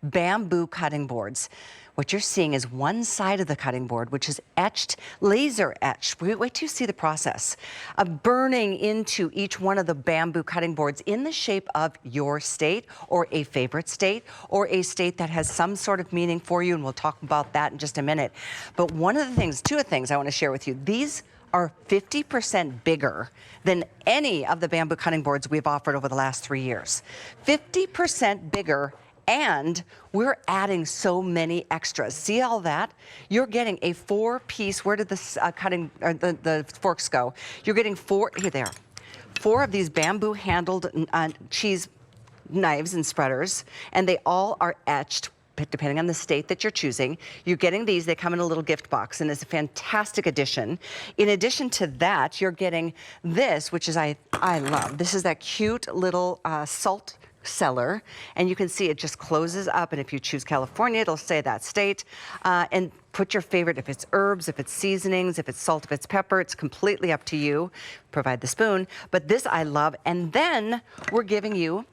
bamboo cutting boards. What you're seeing is one side of the cutting board, which is etched, laser etched. Wait till you see the process of burning into each one of the bamboo cutting boards in the shape of your state or a favorite state or a state that has some sort of meaning for you. And we'll talk about that in just a minute. But one of the things, two things I want to share with you. These are 50% bigger than any of the bamboo cutting boards we've offered over the last 3 years. 50% bigger. And we're adding so many extras. See all that? You're getting a 4-piece, where did this the forks go? You're getting 4 of these bamboo handled cheese knives and spreaders, and they all are etched depending on the state that you're choosing. You're getting these, they come in a little gift box, and it's a fantastic addition. In addition to that, you're getting this, which is I love. This is that cute little salt cellar, and you can see it just closes up, and if you choose California, it'll say that state, and put your favorite, if it's herbs, if it's seasonings, if it's salt, if it's pepper, it's completely up to you. Provide the spoon, but this I love. And then we're giving you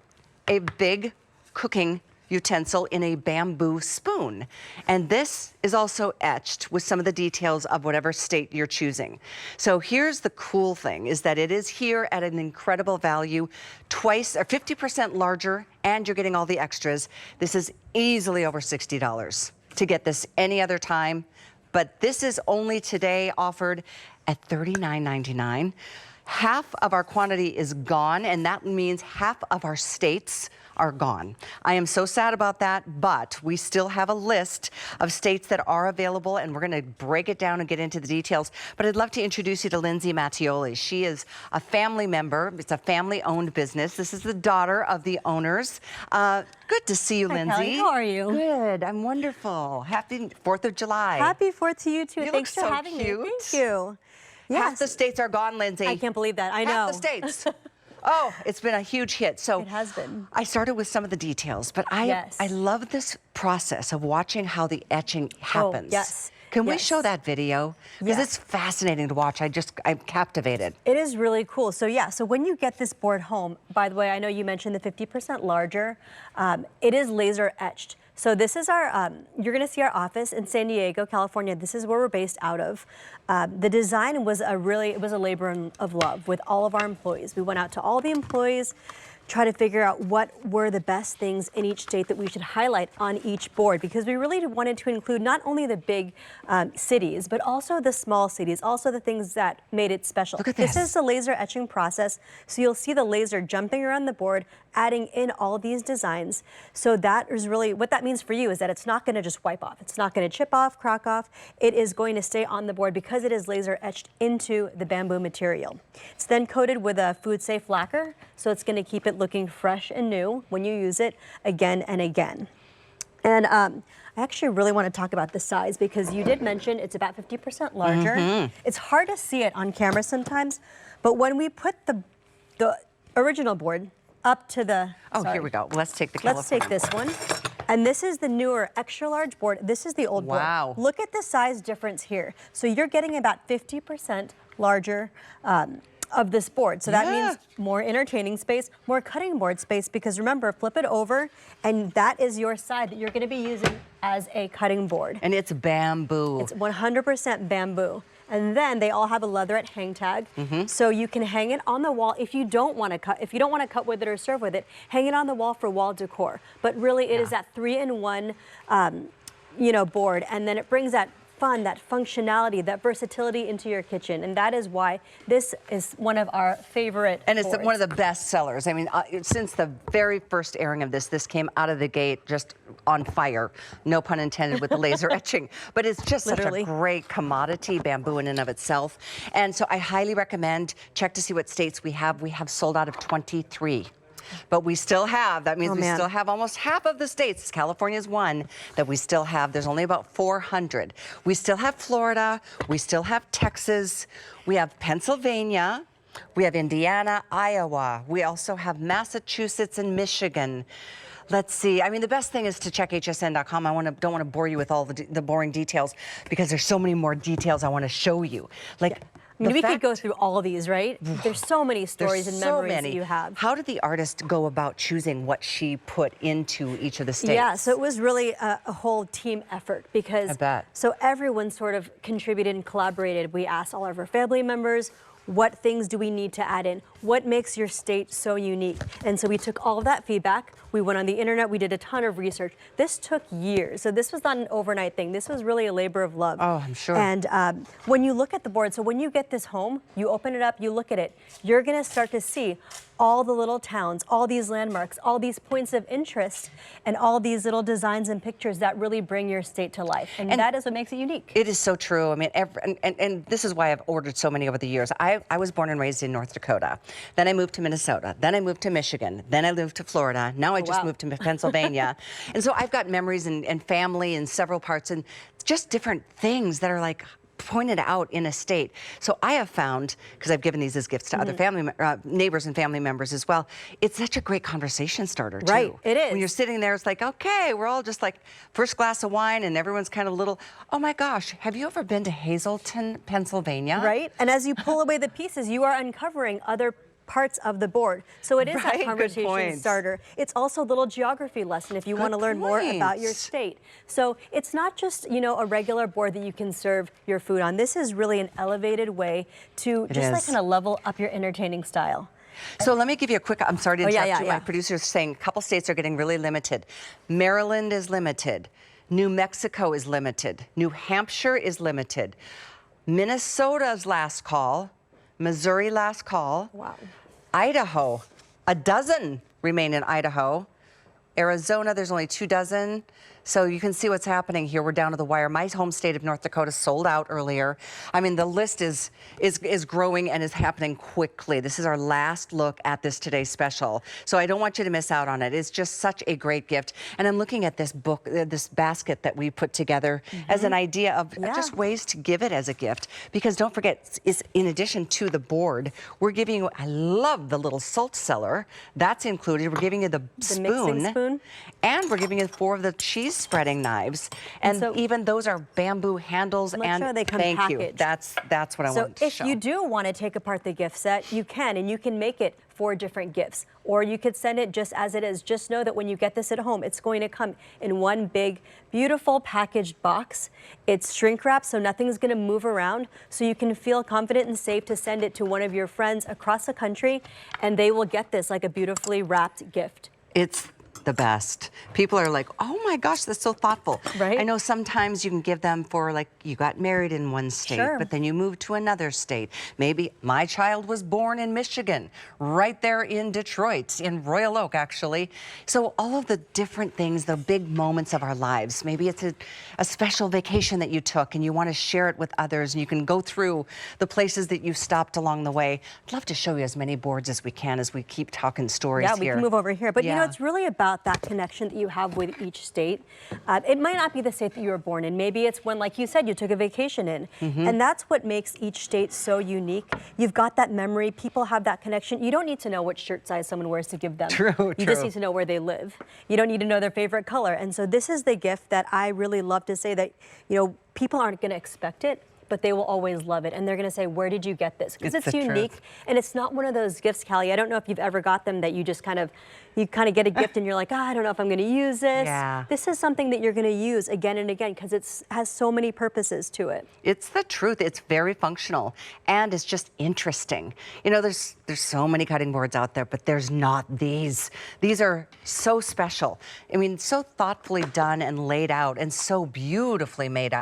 a big cooking utensil in a bamboo spoon. And this is also etched with some of the details of whatever state you're choosing. So here's the cool thing, is that it is here at an incredible value, twice or 50% larger, and you're getting all the extras. This is easily over $60 to get this any other time, but this is only today offered at $39.99. Half of our quantity is gone, and that means half of our states are gone. I am so sad about that, but we still have a list of states that are available, and we're going to break it down and get into the details. But I'd love to introduce you to Lindsay Mattioli. She is a family member. It's a family-owned business. This is the daughter of the owners. Good to see you, Lindsay. Hi, Kelly. How are you? Good. I'm wonderful. Happy 4th of July. Happy 4th to you, too. You Thanks look for so having cute. me. Thank you. Yes. Half the states are gone, Lindsay. I can't believe that. I know. Half the states. Oh, it's been a huge hit. So it has been. I started with some of the details, but I love this process of watching how the etching happens. Oh, yes. Can we show that video? Because it's fascinating to watch. I'm captivated. It is really cool. So yeah, so when you get this board home, by the way, I know you mentioned the 50% larger. It is laser etched. So this is our, you're gonna see our office in San Diego, California. This is where we're based out of. The design was a labor of love with all of our employees. We went out to all the employees, try to figure out what were the best things in each state that we should highlight on each board, because we really wanted to include not only the big cities, but also the small cities, also the things that made it special. Look at this. This is the laser etching process. So you'll see the laser jumping around the board, adding in all these designs. So that is really, what that means for you is that it's not gonna just wipe off. It's not gonna chip off, crack off. It is going to stay on the board because it is laser etched into the bamboo material. It's then coated with a food safe lacquer, so it's gonna keep it looking fresh and new when you use it again and again. And I actually really want to talk about the size, because you did mention it's about 50% larger. It's hard to see it on camera sometimes, but when we put the original board up to the, here we go. Let's take the California. Let's take this one. And this is the newer extra large board. This is the old board. Wow. Look at the size difference here. So you're getting about 50% larger of this board. So that means more entertaining space, more cutting board space, because remember, flip it over, and that is your side that you're gonna be using as a cutting board. And it's bamboo. It's 100% bamboo. And then they all have a leatherette hang tag, so you can hang it on the wall if you don't want to cut. If you don't want to cut with it or serve with it, hang it on the wall for wall decor. But really, it is that 3-in-1, board, and then it brings that fun, that functionality, that versatility into your kitchen, and that is why this is one of our favorite And it's boards. one of the best sellers. I mean, since the very first airing of this came out of the gate just on fire, no pun intended with the laser etching, but it's just such a great commodity, bamboo in and of itself. And so I highly recommend, check to see what states we have. We have sold out of 23. But we still have, that means we still have almost half of the states, California's one, that we still have. There's only about 400. We still have Florida, we still have Texas, we have Pennsylvania, we have Indiana, Iowa, we also have Massachusetts and Michigan. Let's see. I mean, the best thing is to check hsn.com. Don't want to bore you with all the boring details, because there's so many more details I want to show you. Like, I mean, The we could fact- go through all of these, right? There's so many stories There's and so memories many. that you have. How did the artist go about choosing what she put into each of the states? Yeah, so it was really a whole team effort because I bet. so everyone sort of contributed and collaborated. We asked all of our family members, what things do we need to add in? What makes your state so unique? And so we took all of that feedback. We went on the internet. We did a ton of research. This took years. So this was not an overnight thing. This was really a labor of love. Oh, I'm sure. And when you look at the board, so when you get this home, you open it up, you look at it, you're going to start to see all the little towns, all these landmarks, all these points of interest, and all these little designs and pictures that really bring your state to life. And that is what makes it unique. It is so true. I mean, and this is why I've ordered so many over the years. I was born and raised in North Dakota. Then I moved to Minnesota. Then I moved to Michigan. Then I moved to Florida. Now I just wow. moved to Pennsylvania. And so I've got memories and family in several parts and just different things that are like pointed out in a state. So I have found, because I've given these as gifts to other family neighbors and family members as well, it's such a great conversation starter too. Right, it is. When you're sitting there, it's like, okay, we're all just like first glass of wine and everyone's kind of little, oh my gosh, have you ever been to Hazleton, Pennsylvania? Right? And as you pull away the pieces, you are uncovering other parts of the board. So it is Right, that good conversation point. starter. It's also a little geography lesson if you want to learn more about your point. state. So it's not just, you know, a regular board that you can serve your food on. This is really an elevated way to just like is. kind of level up your entertaining style. So let me give you a quick, I'm sorry to Oh, interrupt yeah, you. yeah. My producer's saying a couple states are getting really limited. Maryland is limited. New Mexico is limited. New Hampshire is limited. Minnesota's last call. Missouri last call. Wow. Idaho, a dozen remain in Idaho. Arizona, there's only 2 dozen. So you can see what's happening here. We're down to the wire. My home state of North Dakota sold out earlier. I mean, the list is growing and is happening quickly. This is our last look at this today's special. So I don't want you to miss out on it. It's just such a great gift. And I'm looking at this book, this basket that we put together as an idea of just ways to give it as a gift. Because don't forget, it's in addition to the board, we're giving you, I love the little salt cellar. That's included. We're giving you the mixing spoon. And we're giving you 4 of the cheese spreading knives, and so- even those are bamboo handles. Look And how they come thank you. packaged. That's what I So wanted to if show. you do want to take apart the gift set, you can, and you can make it 4 different gifts, or you could send it just as it is. Just know that when you get this at home, it's going to come in one big, beautiful packaged box. It's shrink wrapped, so nothing's going to move around, so you can feel confident and safe to send it to one of your friends across the country, and they will get this like a beautifully wrapped gift. It's the best. People are like, oh my gosh, that's so thoughtful. Right? I know sometimes you can give them for like you got married in one state, Sure. but then you moved to another state. Maybe my child was born in Michigan, right there in Detroit, in Royal Oak, actually. So all of the different things, the big moments of our lives. Maybe it's a special vacation that you took and you want to share it with others, and you can go through the places that you stopped along the way. I'd love to show you as many boards as we can as we keep talking stories Yeah, we here. can move over here. But you know, Yeah. it's really about that connection that you have with each state. It might not be the state that you were born in. Maybe it's one, like you said, you took a vacation in. And that's what makes each state so unique. You've got that memory. People have that connection. You don't need to know what shirt size someone wears to give them. You just need to know where they live. You don't need to know their favorite color. And so this is the gift that I really love to say that, you know, people aren't going to expect it, but they will always love it. And they're going to say, where did you get this? Because it's the unique. truth. And it's not one of those gifts, Callie. I don't know if you've ever got them that you just kind of get a gift and you're like, I don't know if I'm going to use this. Yeah. This is something that you're going to use again and again because it has so many purposes to it. It's the truth. It's very functional and it's just interesting. You know, there's so many cutting boards out there, but there's not these. These are so special. I mean, so thoughtfully done and laid out and so beautifully made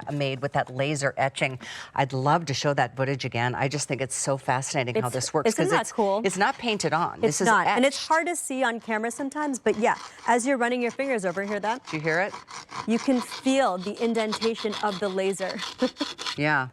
with that laser etching. I'd love to show that footage again. I just think it's so fascinating how this works. Isn't that it's cool? It's not painted on. It's this is not. etched. And it's hard to see on camera sometimes, but yeah, as you're running your fingers over, hear that? Do you hear it? You can feel the indentation of the laser. Yeah.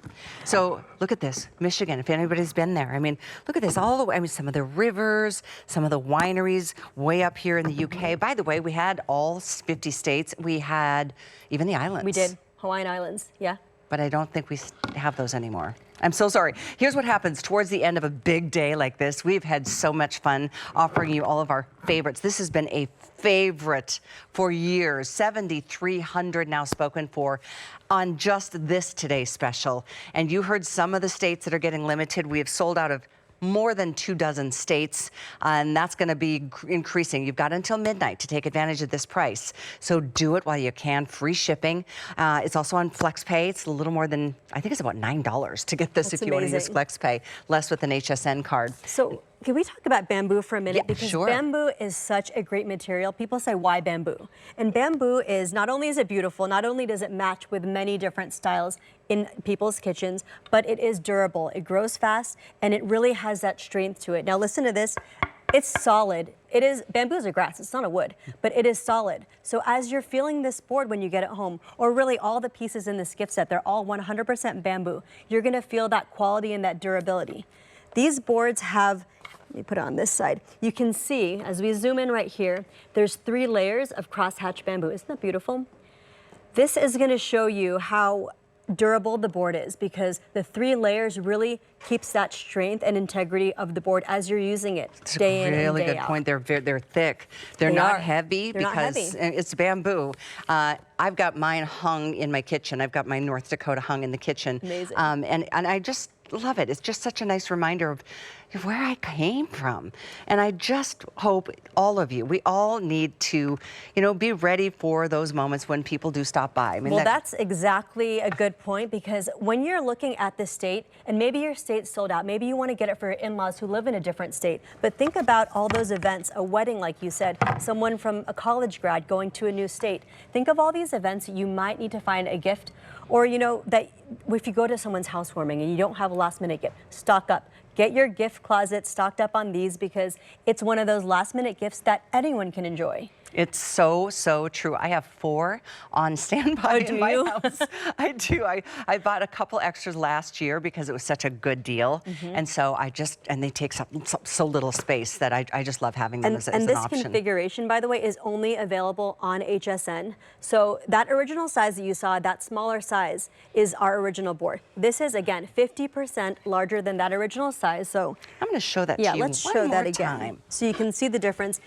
So look at this, Michigan, if anybody's been there. I mean, look at this all the way. I mean, some of the rivers, some of the wineries way up here in the UK. By the way, we had all 50 states. We had even the islands. We did. Hawaiian Islands, yeah. But I don't think we have those anymore. I'm so sorry. Here's what happens towards the end of a big day like this. We've had so much fun offering you all of our favorites. This has been a favorite for years. 7,300 now spoken for on just this Today special. And you heard some of the states that are getting limited. We have sold out of more than 24 states, and that's going to be increasing. You've got until midnight to take advantage of this price. So do it while you can. Free shipping. It's also on FlexPay. It's a little more than, I think it's about $9 to get this. That's if you want to use FlexPay, less with an HSN card. So can we talk about bamboo for a minute? Yeah, because sure. bamboo is such a great material. People say, why bamboo? And bamboo is, not only is it beautiful, not only does it match with many different styles in people's kitchens, but it is durable. It grows fast, and it really has that strength to it. Now listen to this. It's solid. It is, bamboo is a grass, it's not a wood, but it is solid. So as you're feeling this board when you get it home, or really all the pieces in this gift set, they're all 100% bamboo. You're gonna feel that quality and that durability. These boards have, let me put it on this side. You can see, as we zoom in right here, there's 3 layers of crosshatch bamboo. Isn't that beautiful? This is gonna show you how durable the board is, because the 3 layers really keeps that strength and integrity of the board as you're using it day in and day out. Really good point. They're thick. They're not heavy because it's bamboo. I've got mine hung in my kitchen. I've got my North Dakota hung in the kitchen. Amazing. And I just love it. It's just such a nice reminder of where I came from. And I just hope all of you, we all need to, be ready for those moments when people do stop by. I mean, well, that's exactly a good point, because when you're looking at the state, and maybe your state's sold out, maybe you want to get it for your in-laws who live in a different state, but think about all those events, a wedding, like you said, someone from a college grad going to a new state. Think of all these events you might need to find a gift, or, that if you go to someone's housewarming and you don't have a last-minute gift, stock up. Get your gift closet stocked up on these, because it's one of those last-minute gifts that anyone can enjoy. It's so, so true. I have 4 on standby in my house. I do. I bought a couple extras last year because it was such a good deal. And so and they take so little space that I just love having them as an option. And this configuration, by the way, is only available on HSN. So that original size that you saw, that smaller size, is our original board. This is, again, 50% larger than that original size. So I'm going to show that to you Yeah, let's show that again. So you can see the difference.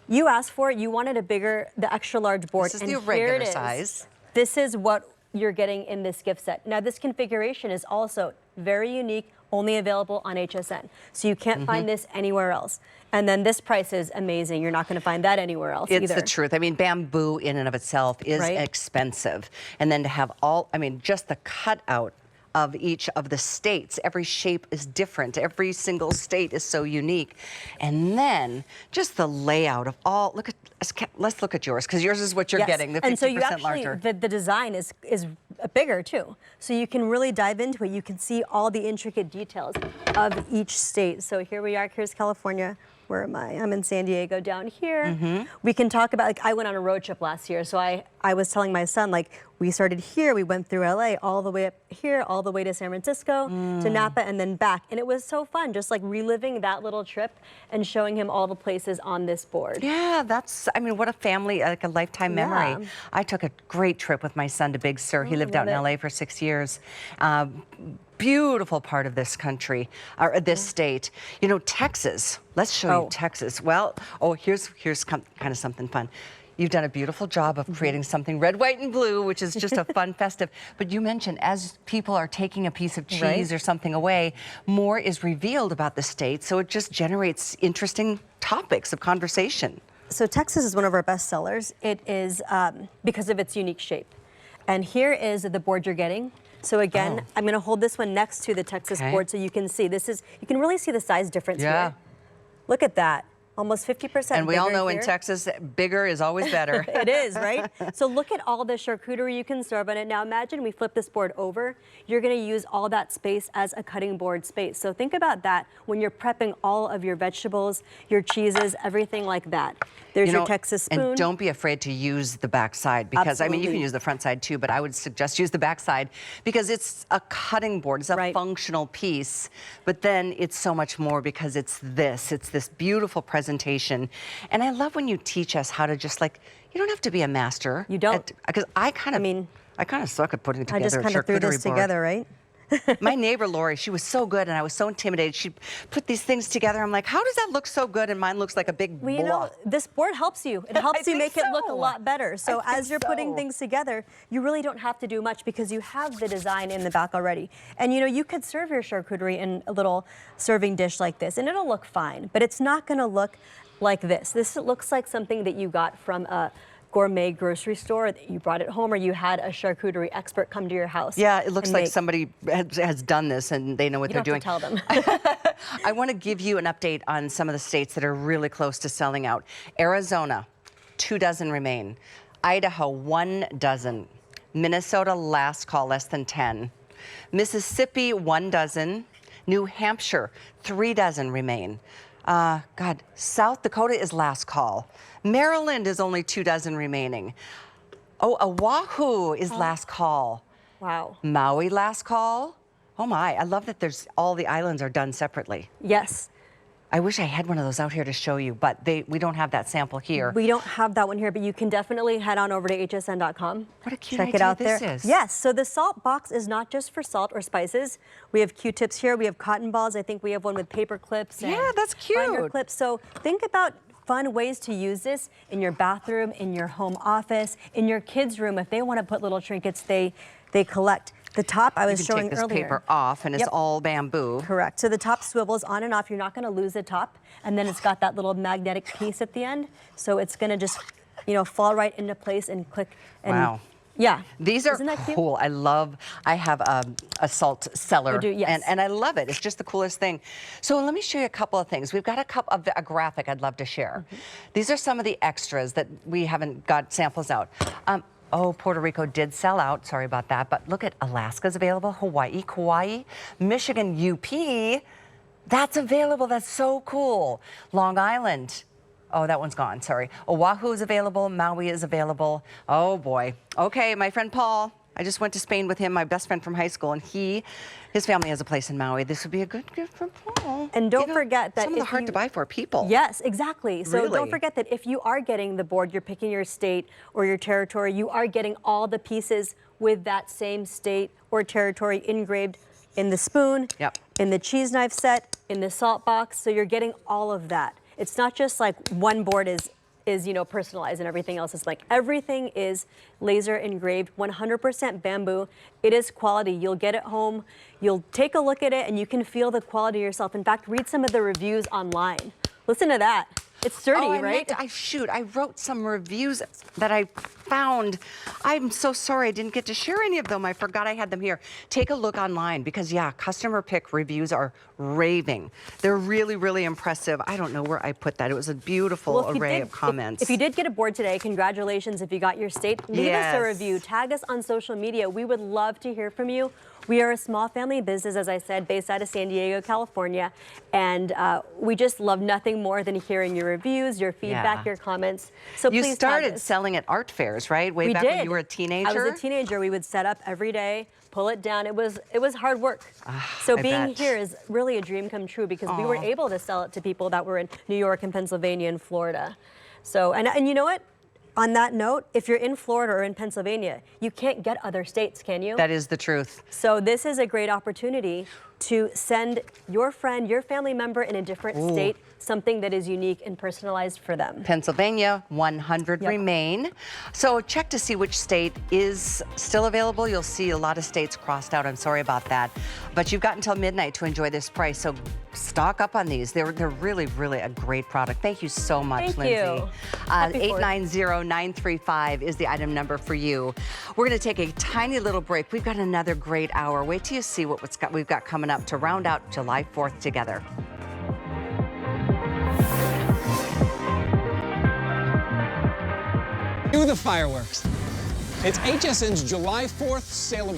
You asked for it, you wanted the extra large board. This is the regular size. This is what you're getting in this gift set. Now, this configuration is also very unique, only available on HSN. So you can't find this anywhere else. And then this price is amazing. You're not going to find that anywhere else either. It's the truth. I mean, bamboo in and of itself is expensive. And then to have just the cutout of each of the states. Every shape is different. Every single state is so unique. And then just the layout of let's look at yours, because yours is what you're getting, the 50% and so you actually, larger. The design is bigger too. So you can really dive into it. You can see all the intricate details of each state. So here we are, here's California. Where am I? I'm in San Diego down here. We can talk about, I went on a road trip last year, so I was telling my son, we started here, we went through LA, all the way up here, all the way to San Francisco, to Napa, and then back. And it was so fun, just reliving that little trip and showing him all the places on this board. Yeah, what a family, a lifetime memory. I took a great trip with my son to Big Sur. He lived out in LA for 6 years. Beautiful part of this country, or this state. Texas. Let's show you Texas. Well, here's kind of something fun. You've done a beautiful job of creating something red, white, and blue, which is just a fun festive. But you mentioned as people are taking a piece of cheese or something away, more is revealed about the state, so it just generates interesting topics of conversation. So Texas is one of our best sellers. It is because of its unique shape. And here is the board you're getting. So again, I'm going to hold this one next to the Texas board so you can see. You can really see the size difference here. Look at that. Almost 50%. And we all know in Texas, bigger is always better. It is, right? So look at all the charcuterie you can serve on it. Now imagine we flip this board over. You're going to use all that space as a cutting board space. So think about that when you're prepping all of your vegetables, your cheeses, everything like that. There's your Texas spoon. And don't be afraid to use the back side, because you can use the front side too, but I would suggest use the back side, because it's a cutting board. It's a functional piece, but then it's so much more, because it's this beautiful presentation. And I love when you teach us how to just you don't have to be a master. You don't. Because I kind of suck at putting together a charcuterie board. I just kind of threw this together, right? My neighbor Lori, she was so good, and I was so intimidated. She put these things together. I'm like, how does that look so good? And mine looks like a big Well, you blob. know, this board helps you. It helps you make it look a lot better. So as you're putting so. things together, you really don't have to do much because you have the design in the back already. And you know, you could serve your charcuterie in a little serving dish like this, and it'll look fine, but it's not going to look like this. This looks like something that you got from a gourmet grocery store, that you brought it home, or you had a charcuterie expert come to your house. Yeah, it looks like somebody has done this and they know what they're doing. You don't have to tell them. I want to give you an update on some of the states that are really close to selling out. Arizona, 2 dozen remain. Idaho, 1 dozen. Minnesota, last call, less than 10. Mississippi, 1 dozen. New Hampshire, 3 dozen remain. God, South Dakota is last call. Maryland is only 2 dozen remaining. Oh, Oahu is last call. Wow. Maui last call. Oh my, I love that all the islands are done separately. Yes. I wish I had one of those out here to show you, but we don't have that sample here. We don't have that one here, but you can definitely head on over to hsn.com. What a cute Check idea it out this there. is. Yes, so the salt box is not just for salt or spices. We have Q-tips here, we have cotton balls. I think we have one with paper clips. And Yeah, that's cute. binder clips. So think about fun ways to use this in your bathroom, in your home office, in your kids' room. If they want to put little trinkets they collect. The top I was showing take this earlier. paper off, and it's all bamboo. Correct. So the top swivels on and off. You're not going to lose the top. And then it's got that little magnetic piece at the end. So it's going to just, you know, fall right into place and click. And Wow. Yeah. These are Isn't that cute? cool. I have a salt cellar. You do, yes. and I love it. It's just the coolest thing. So let me show you a couple of things. We've got a graphic I'd love to share. These are some of the extras that we haven't got samples out. Oh, Puerto Rico did sell out. Sorry about that. But look at Alaska's available, Hawaii, Kauai, Michigan, UP. That's available. That's so cool. Long Island. Oh, that one's gone. Sorry. Oahu is available. Maui is available. Oh, boy. Okay, my friend Paul. I just went to Spain with him, my best friend from high school, and his family has a place in Maui. This would be a good gift for Paul. And don't forget that some of the hard to buy for people. Yes, exactly. So Really? don't forget that if you are getting the board, you're picking your state or your territory, you are getting all the pieces with that same state or territory engraved in the spoon, in the cheese knife set, in the salt box. So you're getting all of that. It's not just like one board is you know, personalized and everything else is like, everything is laser engraved, 100% bamboo. It is quality. You'll get it home, you'll take a look at it, and you can feel the quality yourself. In fact, read some of the reviews online. Listen to that. It's sturdy, right? I wrote some reviews that I found. I'm so sorry I didn't get to share any of them. I forgot I had them here. Take a look online because, yeah, customer pick reviews are raving. They're really, really impressive. I don't know where I put that. It was a beautiful array of comments. If you did get a board today, congratulations. If you got your state, leave us a review. Tag us on social media. We would love to hear from you. We are a small family business, as I said, based out of San Diego, California, and we just love nothing more than hearing your reviews, your feedback, your comments. So you please started selling at art fairs, right? Way back when you were a teenager? I was a teenager. We would set up every day, pull it down. It was hard work. So being here is really a dream come true because we were able to sell it to people that were in New York and Pennsylvania and Florida. So, and you know what? On that note, if you're in Florida or in Pennsylvania, you can't get other states, can you? That is the truth. So this is a great opportunity to send your friend, your family member in a different state, something that is unique and personalized for them. Pennsylvania, 100 remain. So check to see which state is still available. You'll see a lot of states crossed out. I'm sorry about that. But you've got until midnight to enjoy this price. So stock up on these. They're really, really a great product. Thank you so much, Lindsay. 890-935 is the item number for you. We're going to take a tiny little break. We've got another great hour. Wait till you see what we've got coming up to round out July 4th together. Cue the fireworks. It's HSN's July 4th sale of